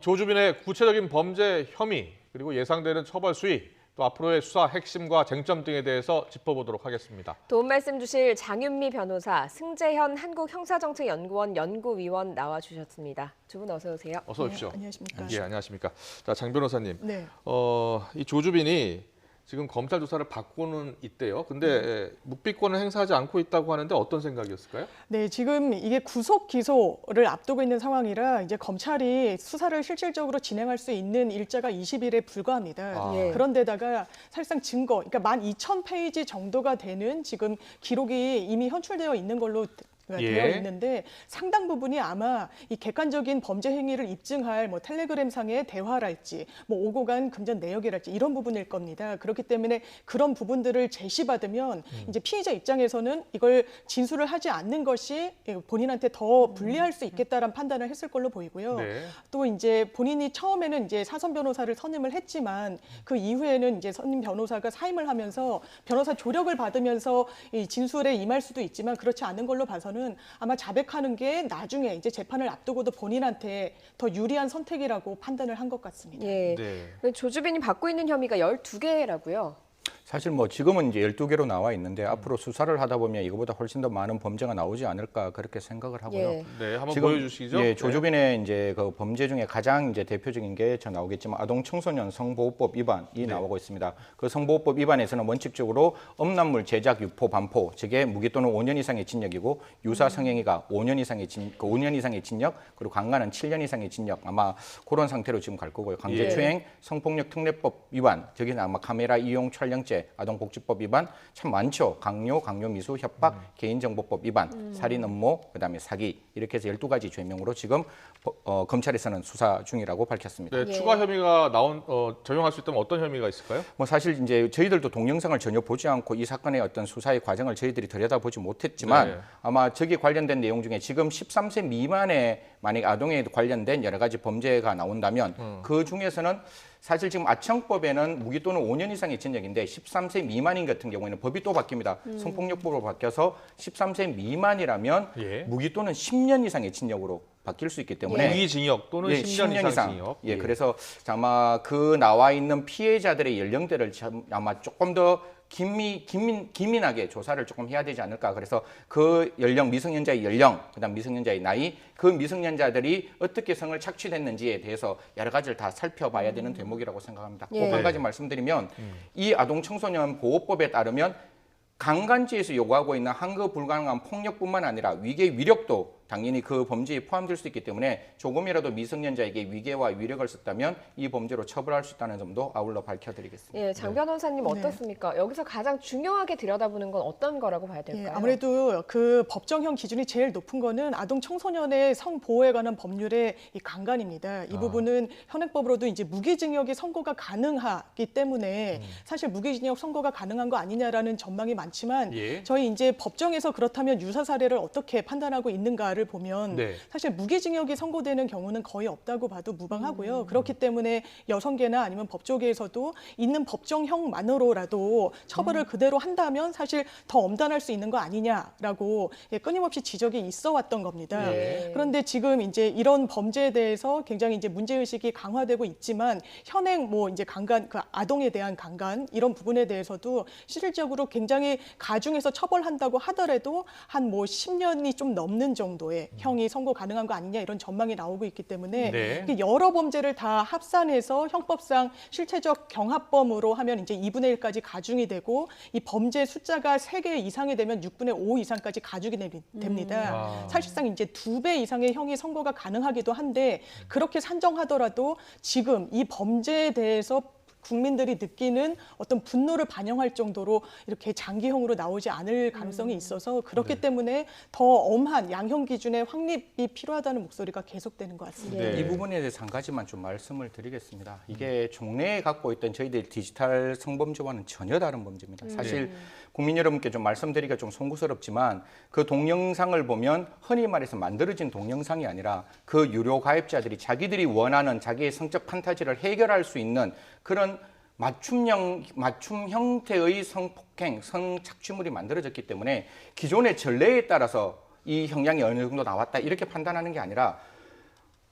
조주빈의 구체적인 범죄 혐의, 그리고 예상되는 처벌 수위, 또 앞으로의 수사 핵심과 쟁점 등에 대해서 짚어보도록 하겠습니다. 도움 말씀 주실 장윤미 변호사, 승재현 한국형사정책연구원 연구위원 나와주셨습니다. 두 분 어서 오세요. 어서 오십시오. 네, 안녕하십니까. 예, 안녕하십니까. 자, 장 변호사님. 네. 이 조주빈이 지금 검찰 조사를 받고는 있대요. 근데 묵비권을 행사하지 않고 있다고 하는데 어떤 생각이었을까요? 네, 지금 이게 구속 기소를 앞두고 있는 상황이라 이제 검찰이 수사를 실질적으로 진행할 수 있는 일자가 20일에 불과합니다. 아. 예. 그런데다가 사실상 증거, 그러니까 12,000페이지 정도가 되는 지금 기록이 이미 현출되어 있는 걸로 예. 되어 있는데 상당 부분이 아마 이 객관적인 범죄 행위를 입증할 뭐 텔레그램상의 대화랄지 뭐 오고 간 금전 내역이랄지 이런 부분일 겁니다. 그렇기 때문에 그런 부분들을 제시받으면 이제 피의자 입장에서는 이걸 진술을 하지 않는 것이 본인한테 더 불리할 수 있겠다라는 판단을 했을 걸로 보이고요. 네. 또 이제 본인이 처음에는 이제 사선 변호사를 선임을 했지만 그 이후에는 이제 선임 변호사가 사임을 하면서 변호사 조력을 받으면서 이 진술에 임할 수도 있지만 그렇지 않은 걸로 봐서는 아마 자백하는 게 나중에 이제 재판을 앞두고도 본인한테 더 유리한 선택이라고 판단을 한 것 같습니다. 예. 네. 조주빈이 받고 있는 혐의가 12개라고요. 사실 뭐 지금은 이제 12개로 나와 있는데 앞으로 수사를 하다 보면 이거보다 훨씬 더 많은 범죄가 나오지 않을까 그렇게 생각을 하고요. 예. 네, 한번 지금 보여주시죠. 예, 조주빈의 이제 그 범죄 중에 가장 이제 대표적인 게 저 나오겠지만 아동 청소년 성보호법 위반이 나오고 있습니다. 그 성보호법 위반에서는 원칙적으로 음란물 제작, 유포, 반포, 즉에 무기 또는 5년 이상의 징역이고 유사 성행위가 5년 이상의 5년 이상의 징역, 그리고 강간은 7년 이상의 징역, 아마 그런 상태로 지금 갈 거고요. 강제추행, 성폭력 특례법 위반, 저기는 아마 카메라 이용 촬영죄, 아동복지법 위반 참 많죠. 강요, 강요미수, 협박, 개인정보법 위반, 살인 음모, 그다음에 사기 이렇게 해서 12가지 죄명으로 지금 검찰에서는 수사 중이라고 밝혔습니다. 네, 예. 추가 혐의가 적용할 수 있다면 어떤 혐의가 있을까요? 뭐 사실 이제 저희들도 동영상을 전혀 보지 않고 이 사건의 어떤 수사의 과정을 저희들이 들여다보지 못했지만 네. 아마 저기 관련된 내용 중에 지금 13세 미만의 만약 아동에 관련된 여러 가지 범죄가 나온다면 그 중에서는 사실 지금 아청법에는 무기 또는 5년 이상의 징역인데 13세 미만인 같은 경우에는 법이 또 바뀝니다. 성폭력법으로 바뀌어서 13세 미만이라면 예. 무기 또는 10년 이상의 징역으로 바뀔 수 있기 때문에 무기징역 또는 예, 10년 이상 징역. 예, 그래서 아마 그 나와 있는 피해자들의 연령대를 아마 조금 더 기민하게 조사를 조금 해야 되지 않을까. 그래서 그 연령, 미성년자의 연령, 그다음 미성년자의 나이, 그 미성년자들이 어떻게 성을 착취됐는지에 대해서 여러 가지를 다 살펴봐야 되는 대목이라고 생각합니다. 예. 꼭 한 가지 말씀드리면 이 아동 청소년 보호법에 따르면 강간죄에서 요구하고 있는 항거 불가능한 폭력뿐만 아니라 위계 위력도 당연히 그 범죄에 포함될 수 있기 때문에 조금이라도 미성년자에게 위계와 위력을 썼다면 이 범죄로 처벌할 수 있다는 점도 아울러 밝혀드리겠습니다. 예, 장 변호사님 어떻습니까? 여기서 가장 중요하게 들여다보는 건 어떤 거라고 봐야 될까요? 예, 아무래도 그 법정형 기준이 제일 높은 거는 아동 청소년의 성보호에 관한 법률의 이 강간입니다. 이 부분은 현행법으로도 이제 무기징역이 선고가 가능하기 때문에 사실 무기징역 선고가 가능한 거 아니냐라는 전망이 많지만 예. 저희 이제 법정에서 그렇다면 유사 사례를 어떻게 판단하고 있는가를 보면 네. 사실 무기징역이 선고되는 경우는 거의 없다고 봐도 무방하고요. 그렇기 때문에 여성계나 아니면 법조계에서도 있는 법정형만으로라도 처벌을 그대로 한다면 사실 더 엄단할 수 있는 거 아니냐라고 끊임없이 지적이 있어 왔던 겁니다. 예. 그런데 지금 이제 이런 범죄에 대해서 굉장히 이제 문제의식이 강화되고 있지만 현행 뭐 이제 강간, 그 아동에 대한 강간 이런 부분에 대해서도 실질적으로 굉장히 가중해서 처벌한다고 하더라도 한 뭐 10년이 좀 넘는 정도의 형이 선고 가능한 거 아니냐 이런 전망이 나오고 있기 때문에 네. 이게 여러 범죄를 다 합산해서 형법상 실체적 경합범으로 하면 이제 2분의 1까지 가중이 되고 이 범죄 숫자가 3개 이상이 되면 6분의 5 이상까지 가중이 됩니다. 아. 사실상 이제 2배 이상의 형이 선고가 가능하기도 한데 그렇게 산정하더라도 지금 이 범죄에 대해서 국민들이 느끼는 어떤 분노를 반영할 정도로 이렇게 장기형으로 나오지 않을 가능성이 있어서 그렇기 때문에 더 엄한 양형 기준의 확립이 필요하다는 목소리가 계속되는 것 같습니다. 네. 이 부분에 대해서 한 가지만 좀 말씀을 드리겠습니다. 이게 종래에 갖고 있던 저희들 디지털 성범죄와는 전혀 다른 범죄입니다. 사실 국민 여러분께 좀 말씀드리기가 좀 송구스럽지만 그 동영상을 보면 흔히 말해서 만들어진 동영상이 아니라 그 유료 가입자들이 자기들이 원하는 자기의 성적 판타지를 해결할 수 있는 그런 맞춤 형태의 성폭행, 성착취물이 만들어졌기 때문에 기존의 전례에 따라서 이 형량이 어느 정도 나왔다 이렇게 판단하는 게 아니라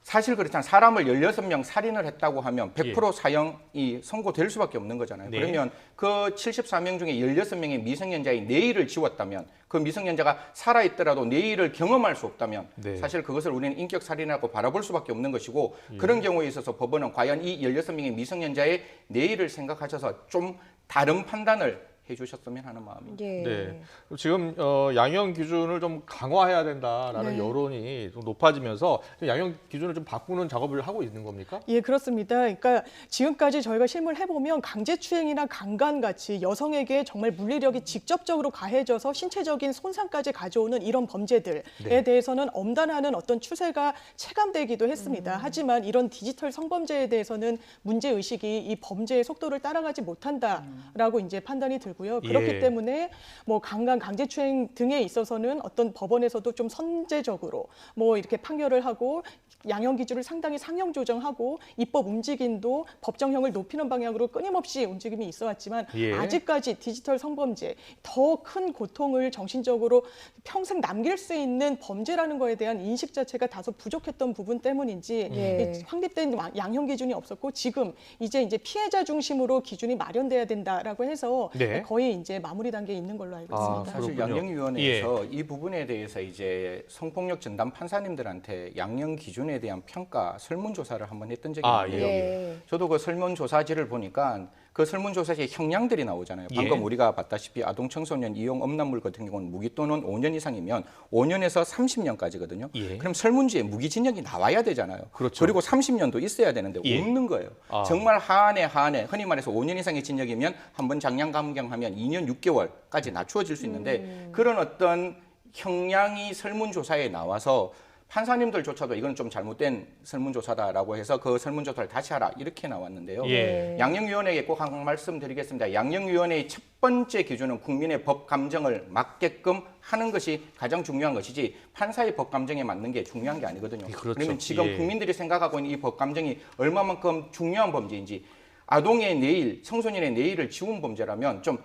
사실 그렇잖아요. 사람을 16명 살인을 했다고 하면 100% 예. 사형이 선고될 수밖에 없는 거잖아요. 네. 그러면 그 74명 중에 16명의 미성년자의 내일을 지웠다면 그 미성년자가 살아있더라도 내일을 경험할 수 없다면 네. 사실 그것을 우리는 인격살인이라고 바라볼 수밖에 없는 것이고 예. 그런 경우에 있어서 법원은 과연 이 16명의 미성년자의 내일을 생각하셔서 좀 다른 판단을 해주셨으면 하는 마음입니다. 예. 네. 지금 양형 기준을 좀 강화해야 된다라는 네. 여론이 좀 높아지면서 양형 기준을 좀 바꾸는 작업을 하고 있는 겁니까? 예, 그렇습니다. 그러니까 지금까지 저희가 실무를 해보면 강제추행이나 강간같이 여성에게 정말 물리력이 직접적으로 가해져서 신체적인 손상까지 가져오는 이런 범죄들에 네. 대해서는 엄단하는 어떤 추세가 체감되기도 했습니다. 하지만 이런 디지털 성범죄에 대해서는 문제의식이 이 범죄의 속도를 따라가지 못한다라고 이제 판단이 들고요. 그렇기 예. 때문에 뭐 강간, 강제추행 등에 있어서는 어떤 법원에서도 좀 선제적으로 뭐 이렇게 판결을 하고 양형 기준을 상당히 상향 조정하고 입법 움직임도 법정형을 높이는 방향으로 끊임없이 움직임이 있어 왔지만 예. 아직까지 디지털 성범죄 더 큰 고통을 정신적으로 평생 남길 수 있는 범죄라는 거에 대한 인식 자체가 다소 부족했던 부분 때문인지 예. 확립된 양형 기준이 없었고 지금 이제 피해자 중심으로 기준이 마련돼야 된다라고 해서 네. 거의 이제 마무리 단계에 있는 걸로 알고 아, 있습니다. 사실 그렇군요. 양형위원회에서 이 부분에 대해서 이제 성폭력 전담 판사님들한테 양형 기준에 대한 평가 설문조사를 한번 했던 적이 아, 있는데요. 예. 저도 그 설문조사지를 보니까 그 설문조사지에 형량들이 나오잖아요. 방금 예. 우리가 봤다시피 아동 청소년 이용 음란물 같은 경우는 무기 또는 5년 이상이면 5년에서 30년까지거든요. 예. 그럼 설문지에 무기징역이 나와야 되잖아요. 그렇죠. 그리고 30년도 있어야 되는데 예. 없는 거예요. 아. 정말 하한에 흔히 말해서 5년 이상의 징역이면 한 번 장량 감경하면 2년 6개월까지 낮추어질 수 있는데 그런 어떤 형량이 설문조사에 나와서 판사님들조차도 이건 좀 잘못된 설문조사다라고 해서 그 설문조사를 다시 하라 이렇게 나왔는데요. 예. 양형위원회에 꼭 한 말씀 드리겠습니다. 양형위원회의 첫 번째 기준은 국민의 법 감정을 맞게끔 하는 것이 가장 중요한 것이지 판사의 법 감정에 맞는 게 중요한 게 아니거든요. 그렇죠. 그러면 지금 예. 국민들이 생각하고 있는 이 법 감정이 얼마만큼 중요한 범죄인지 아동의 내일, 청소년의 내일을 지운 범죄라면 좀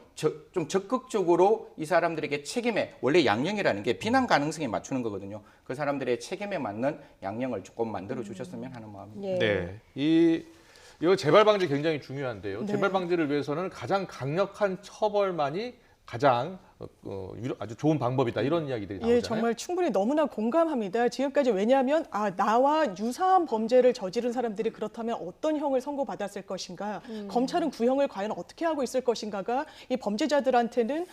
적극적으로 이 사람들에게 책임에 원래 양형이라는 게 비난 가능성에 맞추는 거거든요. 그 사람들의 책임에 맞는 양형을 조금 만들어 주셨으면 하는 마음입니다. 예. 네. 이거 재발 방지 굉장히 중요한데요. 네. 재발 방지를 위해서는 가장 강력한 처벌만이 가장 아주 좋은 방법이다 이런 이야기들이 나오잖아요. 예, 정말 충분히 너무나 공감합니다. 지금까지 왜냐하면 나와 유사한 범죄를 저지른 사람들이 그렇다면 어떤 형을 선고받았을 것인가, 검찰은 구형을 과연 어떻게 하고 있을 것인가가 이 범죄자들한테는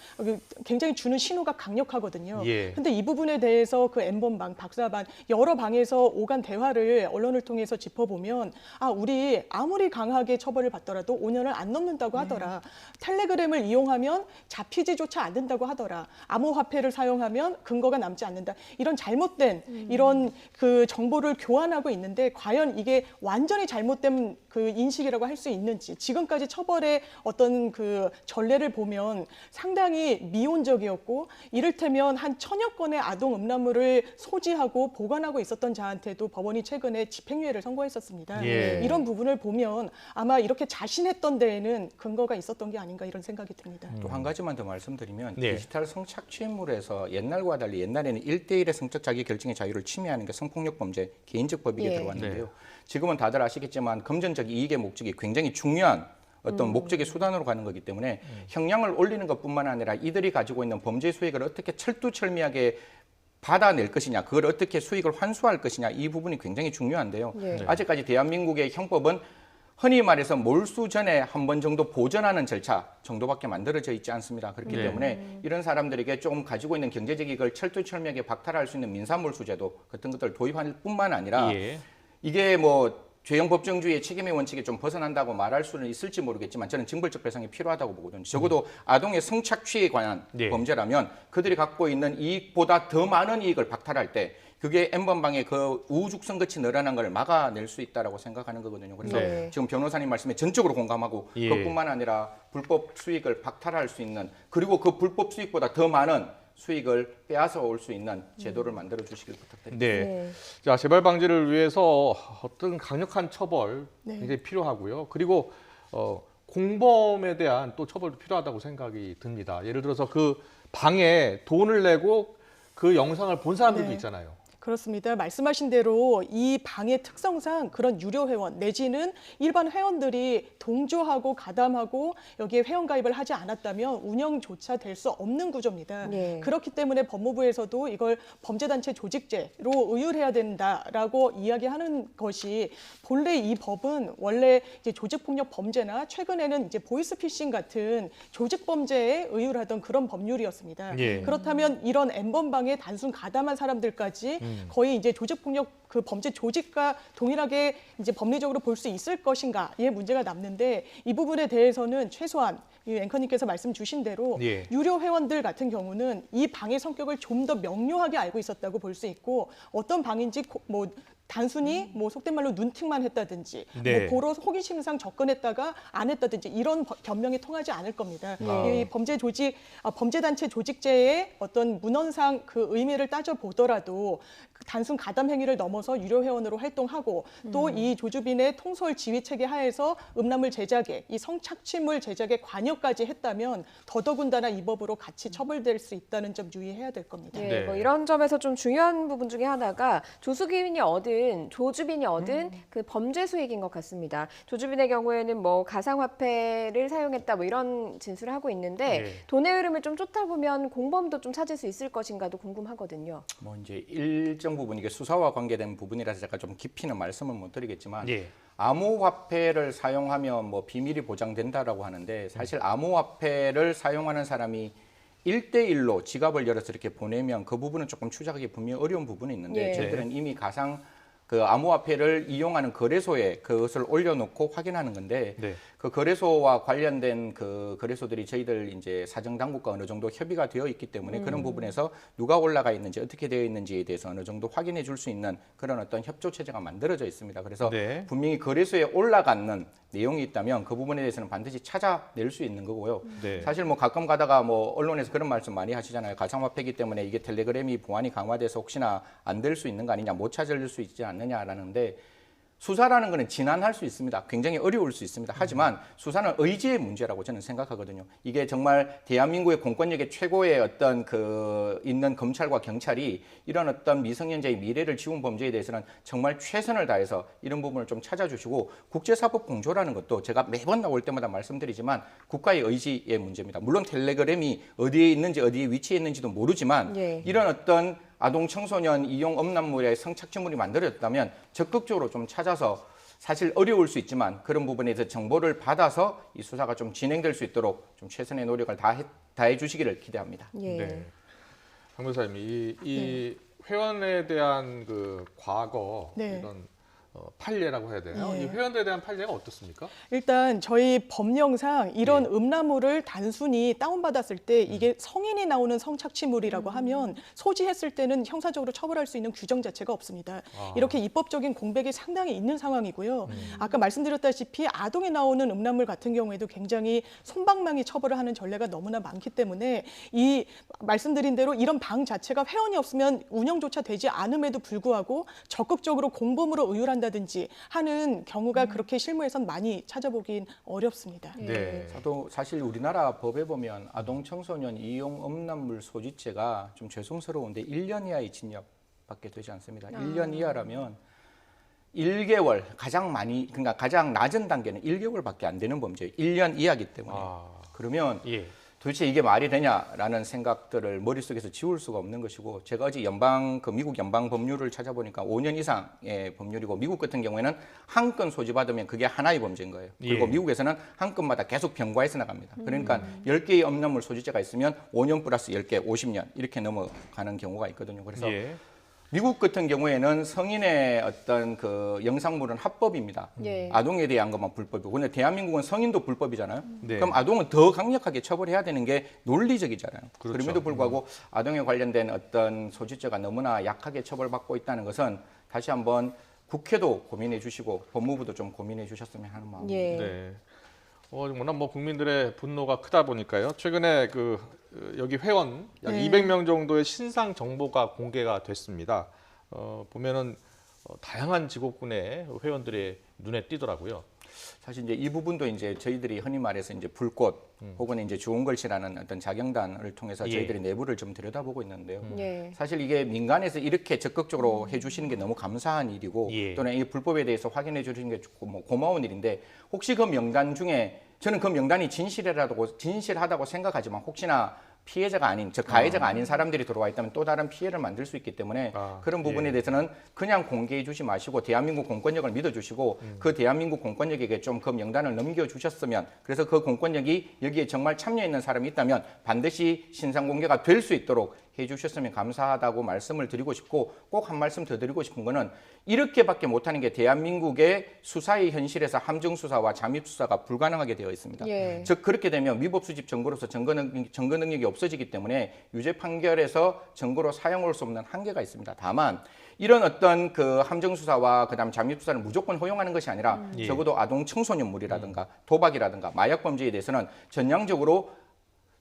굉장히 주는 신호가 강력하거든요. 예. 근데 이 부분에 대해서 그 N번방, 박사반 여러 방에서 오간 대화를 언론을 통해서 짚어보면 우리 아무리 강하게 처벌을 받더라도 5년을 안 넘는다고 하더라. 텔레그램을 이용하면 잡히지조차 않는다고 하더라. 암호화폐를 사용하면 근거가 남지 않는다. 이런 잘못된 이런 그 정보를 교환하고 있는데 과연 이게 완전히 잘못된 그 인식이라고 할 수 있는지 지금까지 처벌의 어떤 그 전례를 보면 상당히 미온적이었고 이를테면 한 1000여 건의 아동 음란물을 소지하고 보관하고 있었던 자한테도 법원이 최근에 집행유예를 선고했었습니다. 예. 이런 부분을 보면 아마 이렇게 자신했던 데에는 근거가 있었던 게 아닌가 이런 생각이 듭니다. 또 한 가지만 더 말씀드리면 네. 디지털 성착취물에서 옛날과 달리 옛날에는 1대1의 성적 자기 결정의 자유를 침해하는 게 성폭력 범죄 개인적 법익에 예. 들어왔는데요. 지금은 다들 아시겠지만 금전적 이익의 목적이 굉장히 중요한 어떤 목적의 수단으로 가는 거기 때문에 형량을 올리는 것뿐만 아니라 이들이 가지고 있는 범죄 수익을 어떻게 철두철미하게 받아낼 것이냐, 그걸 어떻게 수익을 환수할 것이냐 이 부분이 굉장히 중요한데요. 예. 아직까지 대한민국의 형법은 흔히 말해서 몰수 전에 한 번 정도 보전하는 절차 정도밖에 만들어져 있지 않습니다. 그렇기 네. 때문에 이런 사람들에게 좀 가지고 있는 경제적 이익을 철두철미하게 박탈할 수 있는 민사몰수제도 같은 것들을 도입할 뿐만 아니라 예. 이게 뭐 죄형 법정주의의 책임의 원칙에 좀 벗어난다고 말할 수는 있을지 모르겠지만 저는 징벌적 배상이 필요하다고 보거든요. 적어도 아동의 성착취에 관한 네. 범죄라면 그들이 갖고 있는 이익보다 더 많은 이익을 박탈할 때 그게 N번방의 그 우죽성같이 늘어난 걸 막아낼 수 있다라고 생각하는 거거든요. 그래서 네. 지금 변호사님 말씀에 전적으로 공감하고 예. 그것뿐만 아니라 불법 수익을 박탈할 수 있는 그리고 그 불법 수익보다 더 많은 수익을 빼앗아 올 수 있는 제도를 만들어 주시길 부탁드립니다. 네. 네. 자, 재발 방지를 위해서 어떤 강력한 처벌 네. 굉장히 필요하고요. 그리고 공범에 대한 또 처벌도 필요하다고 생각이 듭니다. 예를 들어서 그 방에 돈을 내고 그 영상을 본 사람들도 네. 있잖아요. 그렇습니다. 말씀하신 대로 이 방의 특성상 그런 유료 회원 내지는 일반 회원들이 동조하고 가담하고 여기에 회원가입을 하지 않았다면 운영조차 될 수 없는 구조입니다. 네. 그렇기 때문에 법무부에서도 이걸 범죄단체 조직죄로 의율해야 된다라고 이야기하는 것이 본래 이 법은 원래 이제 조직폭력 범죄나 최근에는 이제 보이스피싱 같은 조직 범죄에 의율하던 그런 법률이었습니다. 예. 그렇다면 이런 N번방에 단순 가담한 사람들까지 거의 이제 조직폭력 그 범죄 조직과 동일하게 이제 법리적으로 볼 수 있을 것인가의 문제가 남는데 이 부분에 대해서는 최소한 이 앵커님께서 말씀 주신 대로 예. 유료 회원들 같은 경우는 이 방의 성격을 좀 더 명료하게 알고 있었다고 볼 수 있고 어떤 방인지 뭐 단순히 뭐 속된 말로 눈팅만 했다든지 네. 뭐 보러 호기심상 접근했다가 안 했다든지 이런 변명이 통하지 않을 겁니다. 네. 이 범죄단체 조직죄의 어떤 문헌상 그 의미를 따져 보더라도 단순 가담 행위를 넘어서 유료 회원으로 활동하고 또 이 조주빈의 통솔 지휘 체계 하에서 음란물 제작에 이 성착취물 제작에 관여까지 했다면 더더군다나 이 법으로 같이 처벌될 수 있다는 점 유의해야 될 겁니다. 네, 네. 뭐 이런 점에서 좀 중요한 부분 중에 하나가 조주빈이 얻은 그 범죄 수익인 것 같습니다. 조주빈의 경우에는 뭐 가상화폐를 사용했다 뭐 이런 진술을 하고 있는데 네. 돈의 흐름을 좀 쫓다 보면 공범도 좀 찾을 수 있을 것인가도 궁금하거든요. 뭐 이제 일정 부분 이게 수사와 관계된 부분이라서 제가 좀 깊이는 말씀은 못 드리겠지만 예. 암호화폐를 사용하면 뭐 비밀이 보장된다라고 하는데 사실 암호화폐를 사용하는 사람이 1대1로 지갑을 열어서 이렇게 보내면 그 부분은 조금 추적하기 분명히 어려운 부분이 있는데 예. 저희들은 이미 가상 그 암호화폐를 이용하는 거래소에 그것을 올려놓고 확인하는 건데 네. 그 거래소와 관련된 그 거래소들이 저희들 이제 사정 당국과 어느 정도 협의가 되어 있기 때문에 그런 부분에서 누가 올라가 있는지 어떻게 되어 있는지에 대해서 어느 정도 확인해 줄 수 있는 그런 어떤 협조 체제가 만들어져 있습니다. 그래서 네. 분명히 거래소에 올라가는 내용이 있다면 그 부분에 대해서는 반드시 찾아낼 수 있는 거고요. 네. 사실 뭐 가끔 가다가 뭐 언론에서 그런 말씀 많이 하시잖아요. 가상화폐이기 때문에 이게 텔레그램이 보안이 강화돼서 혹시나 안 될 수 있는 거 아니냐, 못 찾을 수 있지 않느냐라는데 수사라는 거는 진한할 수 있습니다. 굉장히 어려울 수 있습니다. 하지만 수사는 의지의 문제라고 저는 생각하거든요. 이게 정말 대한민국의 공권력의 최고의 어떤 그 있는 검찰과 경찰이 이런 어떤 미성년자의 미래를 지운 범죄에 대해서는 정말 최선을 다해서 이런 부분을 좀 찾아주시고 국제사법 공조라는 것도 제가 매번 나올 때마다 말씀드리지만 국가의 의지의 문제입니다. 물론 텔레그램이 어디에 있는지 어디에 위치해 있는지도 모르지만 예. 이런 어떤 아동 청소년 이용 음란물의 성착취물이 만들어졌다면 적극적으로 좀 찾아서 사실 어려울 수 있지만 그런 부분에 대해서 정보를 받아서 이 수사가 좀 진행될 수 있도록 좀 최선의 노력을 다해 주시기를 기대합니다. 예. 네. 강 변호사님, 이 회원에 대한 그 과거 네. 이런 판례라고 해야 되나요? 예. 이 회원들에 대한 판례가 어떻습니까? 일단 저희 법령상 이런 음란물을 단순히 다운받았을 때 이게 성인이 나오는 성착취물이라고 하면 소지했을 때는 형사적으로 처벌할 수 있는 규정 자체가 없습니다. 이렇게 입법적인 공백이 상당히 있는 상황이고요. 아까 말씀드렸다시피 아동에 나오는 음란물 같은 경우에도 굉장히 솜방망이 처벌을 하는 전례가 너무나 많기 때문에 이 말씀드린 대로 이런 방 자체가 회원이 없으면 운영조차 되지 않음에도 불구하고 적극적으로 공범으로 의율한다든지 하는 경우가 그렇게 실무에선 많이 찾아보긴 어렵습니다. 네. 저도 사실 우리나라 법에 보면 아동 청소년 이용 음란물 소지죄가 좀 죄송스러운데 1년 이하의 징역밖에 되지 않습니다. 1년 이하라면 1개월 그러니까 가장 낮은 단계는 1개월밖에 안 되는 범죄예요. 1년 이하기 때문에. 그러면 예. 도대체 이게 말이 되냐라는 생각들을 머릿속에서 지울 수가 없는 것이고 제가 어제 미국 연방 법률을 찾아보니까 5년 이상의 법률이고 미국 같은 경우에는 한 건 소지받으면 그게 하나의 범죄인 거예요. 그리고 예. 미국에서는 한 건마다 계속 병과해서 나갑니다. 그러니까 10개의 음란물 소지죄가 있으면 5년 플러스 10개, 50년 이렇게 넘어가는 경우가 있거든요. 그래서 예. 미국 같은 경우에는 성인의 어떤 그 영상물은 합법입니다. 예. 아동에 대한 것만 불법이고, 근데 대한민국은 성인도 불법이잖아요. 네. 그럼 아동은 더 강력하게 처벌해야 되는 게 논리적이잖아요. 그렇죠. 그럼에도 불구하고 아동에 관련된 어떤 소지죄가 너무나 약하게 처벌받고 있다는 것은 다시 한번 국회도 고민해 주시고 법무부도 좀 고민해 주셨으면 하는 마음입니다. 예. 네. 워낙 뭐 국민들의 분노가 크다 보니까요. 최근에 여기 회원 약 네. 200명 정도의 신상 정보가 공개가 됐습니다. 보면은 다양한 직업군의 회원들의 눈에 띄더라고요. 사실 이제 이 부분도 이제 저희들이 흔히 말해서 이제 불꽃 혹은 이제 좋은 글씨라는 어떤 자경단을 통해서 예. 저희들이 내부를 좀 들여다보고 있는데요. 예. 사실 이게 민간에서 이렇게 적극적으로 해주시는 게 너무 감사한 일이고 예. 또는 이 불법에 대해서 확인해 주시는 게 뭐 고마운 일인데 혹시 그 명단 중에 저는 그 명단이 진실하다고 생각하지만 혹시나 피해자가 아닌, 즉 가해자가 아닌 사람들이 들어와 있다면 또 다른 피해를 만들 수 있기 때문에 그런 부분에 예. 대해서는 그냥 공개해 주지 마시고 대한민국 공권력을 믿어주시고 그 대한민국 공권력에게 좀 그 명단을 넘겨주셨으면 그래서 그 공권력이 여기에 정말 참여했는 사람이 있다면 반드시 신상 공개가 될 수 있도록 해주셨으면 감사하다고 말씀을 드리고 싶고 꼭 한 말씀 더 드리고 싶은 거는 이렇게밖에 못하는 게 대한민국의 수사의 현실에서 함정 수사와 잠입 수사가 불가능하게 되어 있습니다. 예. 즉 그렇게 되면 위법 수집 증거로서 증거 능력이 없어지기 때문에 유죄 판결에서 증거로 사용할 수 없는 한계가 있습니다. 다만 이런 어떤 그 함정 수사와 그다음 잠입 수사를 무조건 허용하는 것이 아니라 예. 적어도 아동 청소년물이라든가 도박이라든가 마약 범죄에 대해서는 전향적으로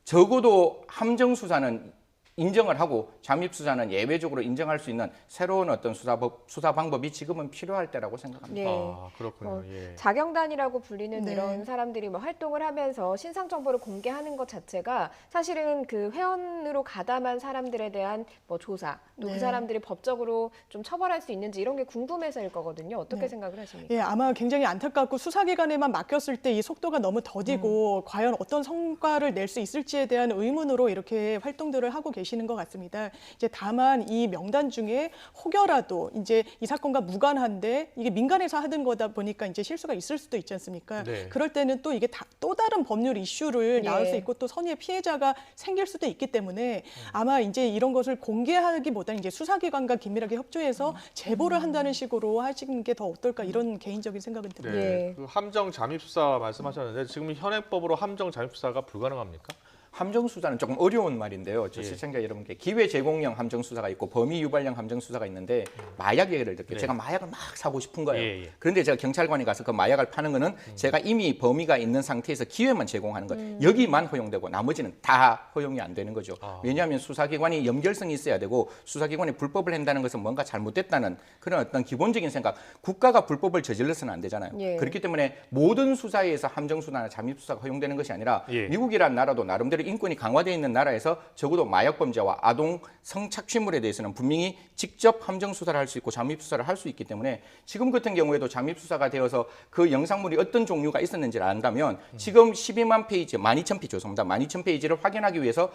적어도 함정 수사는 인정을 하고 잠입 수사는 예외적으로 인정할 수 있는 새로운 어떤 수사 방법이 지금은 필요할 때라고 생각합니다. 네. 아, 그렇군요. 예. 자경단이라고 불리는 네. 이런 사람들이 뭐 활동을 하면서 신상 정보를 공개하는 것 자체가 사실은 그 회원으로 가담한 사람들에 대한 뭐 조사, 또 그 네. 사람들이 법적으로 좀 처벌할 수 있는지 이런 게 궁금해서일 거거든요. 어떻게 네. 생각을 하십니까? 예, 아마 굉장히 안타깝고 수사기관에만 맡겼을 때 이 속도가 너무 더디고 과연 어떤 성과를 낼 수 있을지에 대한 의문으로 이렇게 활동들을 하고 계시는 것 같습니다. 이제 다만 이 명단 중에 혹여라도 이제 이 사건과 무관한데 이게 민간에서 하던 거다 보니까 이제 실수가 있을 수도 있지 않습니까? 네. 그럴 때는 또 이게 또 다른 법률 이슈를 낳을 예. 수 있고 또 선의의 피해자가 생길 수도 있기 때문에 아마 이제 이런 것을 공개하기보다는 이제 수사기관과 긴밀하게 협조해서 제보를 한다는 식으로 하시는 게 더 어떨까 이런 개인적인 생각은 듭니다. 네. 예. 그 함정 잠입 수사 말씀하셨는데 지금 현행법으로 함정 잠입 수사가 불가능합니까? 함정 수사는 조금 어려운 말인데요. 저 예. 시청자 여러분께 기회 제공형 함정 수사가 있고 범위 유발형 함정 수사가 있는데 마약 예를 들게요. 네. 제가 마약을 막 사고 싶은 거예요. 예, 예. 그런데 제가 경찰관에 가서 그 마약을 파는 거는 제가 이미 범위가 있는 상태에서 기회만 제공하는 거예요. 여기만 허용되고 나머지는 다 허용이 안 되는 거죠. 왜냐하면 수사기관이 연결성이 있어야 되고 수사기관이 불법을 한다는 것은 뭔가 잘못됐다는 그런 어떤 기본적인 생각. 국가가 불법을 저질러서는 안 되잖아요. 예. 그렇기 때문에 모든 수사에서 함정 수사나 잠입 수사가 허용되는 것이 아니라 예. 미국이라는 나라도 나름대로 인권이 강화되어 있는 나라에서 적어도 마약 범죄와 아동 성착취물에 대해서는 분명히 직접 함정 수사를 할 수 있고 잠입 수사를 할 수 있기 때문에 지금 같은 경우에도 잠입 수사가 되어서 그 영상물이 어떤 종류가 있었는지를 안다면 지금 12만 페이지, 12,000페이지 죄송합니다. 12,000페이지를 확인하기 위해서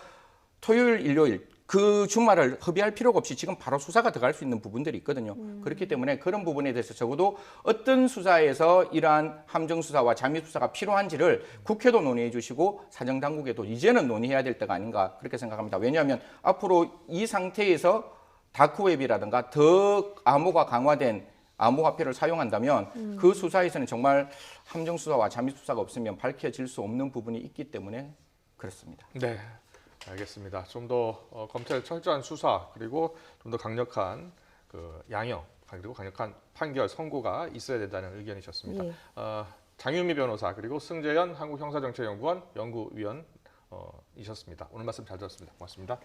토요일, 일요일 그 주말을 허비할 필요가 없이 지금 바로 수사가 들어갈 수 있는 부분들이 있거든요. 그렇기 때문에 그런 부분에 대해서 적어도 어떤 수사에서 이러한 함정 수사와 잠입 수사가 필요한지를 국회도 논의해 주시고 사정당국에도 이제는 논의해야 될 때가 아닌가 그렇게 생각합니다. 왜냐하면 앞으로 이 상태에서 다크웹이라든가 더 암호가 강화된 암호화폐를 사용한다면 그 수사에서는 정말 함정 수사와 잠입 수사가 없으면 밝혀질 수 없는 부분이 있기 때문에 그렇습니다. 네. 알겠습니다. 좀 더 검찰의 철저한 수사 그리고 좀 더 강력한 그 양형 그리고 강력한 판결 선고가 있어야 된다는 의견이셨습니다. 예. 장윤미 변호사 그리고 승재현 한국형사정책연구원 연구위원 이셨습니다. 오늘 말씀 잘 들었습니다. 고맙습니다.